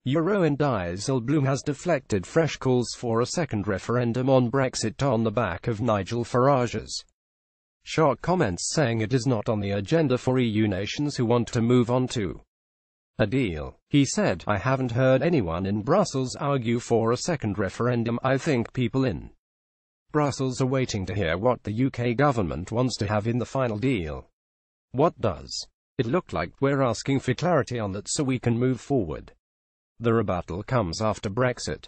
Jeroen Dijsselbloem has deflected fresh calls for a second referendum on Brexit on the back of Nigel Farage's shock comments saying it is not on the agenda for EU nations who want to move on to a deal. He said, "I haven't heard anyone in Brussels argue for a second referendum. I think people in Brussels are waiting to hear what the UK government wants to have in the final deal. What does it look like? We're asking for clarity on that so we can move forward." The rebuttal comes after Brexit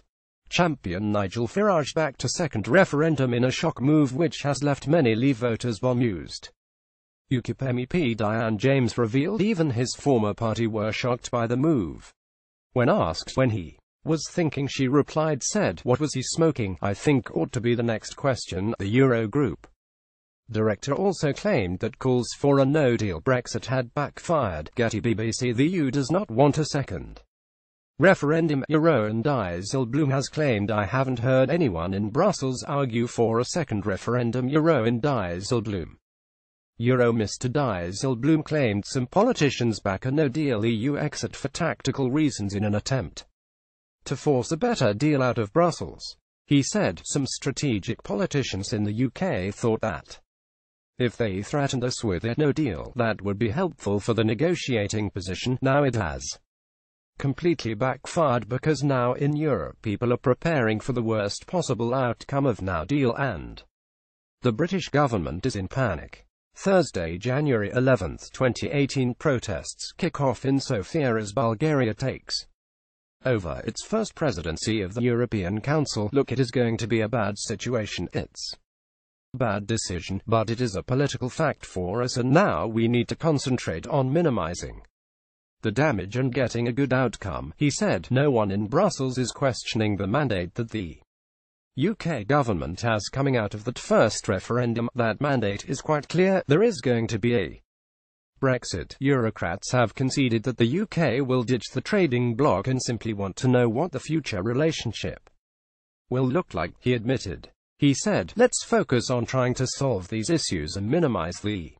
champion Nigel Farage backed a second referendum in a shock move which has left many Leave voters bemused. UKIP MEP Dianne James revealed even his former party were shocked by the move. When asked when he was thinking, she replied, "What was he smoking? I think ought to be the next question." The Eurogroup director also claimed that calls for a no-deal Brexit had backfired. Getty BBC. The EU does not want a second referendum. Jeroen Dijsselbloem has claimed, "I haven't heard anyone in Brussels argue for a second referendum." Jeroen Dijsselbloem. Mr. Dijsselbloem claimed some politicians back a no-deal EU exit for tactical reasons in an attempt to force a better deal out of Brussels. He said, "Some strategic politicians in the UK thought that if they threatened us with a no deal, that would be helpful for the negotiating position. Now it has completely backfired because now in Europe people are preparing for the worst possible outcome of no deal and the British government is in panic." Thursday, January 11, 2018, protests kick off in Sofia as Bulgaria takes over its first presidency of the European Council. "Look, it is going to be a bad situation. It's a bad decision, but it is a political fact for us, and now we need to concentrate on minimizing the damage and getting a good outcome," he said. No one in Brussels is questioning the mandate that the UK government has coming out of that first referendum. That mandate is quite clear: there is going to be a Brexit. Eurocrats have conceded that the UK will ditch the trading bloc and simply want to know what the future relationship will look like, he admitted. He said, "Let's focus on trying to solve these issues and minimize the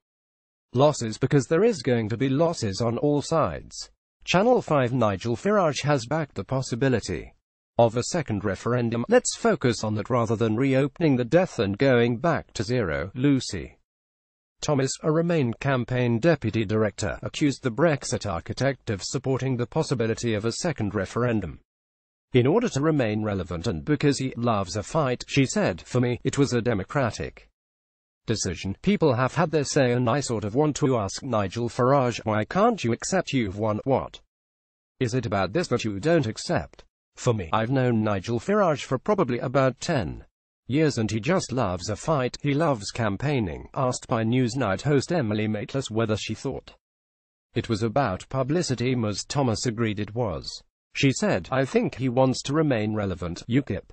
losses, because there is going to be losses on all sides." Channel 5. Nigel Farage has backed the possibility of a second referendum. "Let's focus on that rather than reopening the death and going back to zero." Lucy Thomas, a Remain campaign deputy director, accused the Brexit architect of supporting the possibility of a second referendum in order to remain relevant and because he loves a fight. She said, "For me, it was a democratic decision. People have had their say and I sort of want to ask Nigel Farage, why can't you accept you've won? What is it about this that you don't accept?" For me, I've known Nigel Farage for probably about 10 years and he just loves a fight. He loves campaigning." Asked by Newsnight host Emily Maitlis whether she thought it was about publicity, Ms. Thomas agreed it was. She said, "I think he wants to remain relevant." UKIP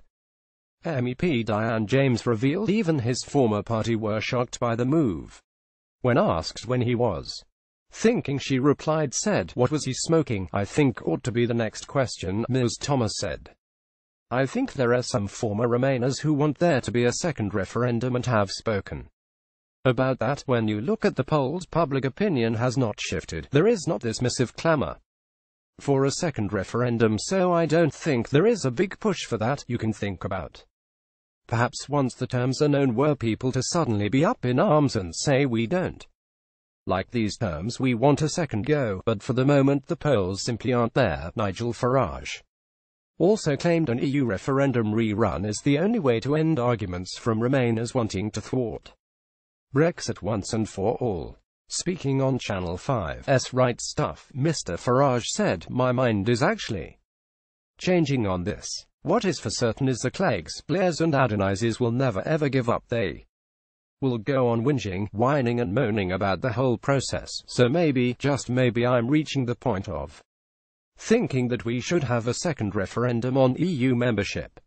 MEP Dianne James revealed even his former party were shocked by the move. When asked when he was thinking, she replied, "What was he smoking? I think ought to be the next question." Ms. Thomas said, "I think there are some former Remainers who want there to be a second referendum and have spoken about that. When you look at the polls, public opinion has not shifted. There is not this massive clamour for a second referendum, so I don't think there is a big push for that. You can think about perhaps once the terms are known were people to suddenly be up in arms and say we don't like these terms, we want a second go, but for the moment the polls simply aren't there." Nigel Farage also claimed an EU referendum rerun is the only way to end arguments from Remainers wanting to thwart Brexit once and for all. Speaking on Channel 5's Right Stuff, Mr. Farage said, "My mind is actually changing on this. What is for certain is the Clegs, Blairs and Adonises will never ever give up. They will go on whinging, whining and moaning about the whole process. So maybe, just maybe, I'm reaching the point of thinking that we should have a second referendum on EU membership."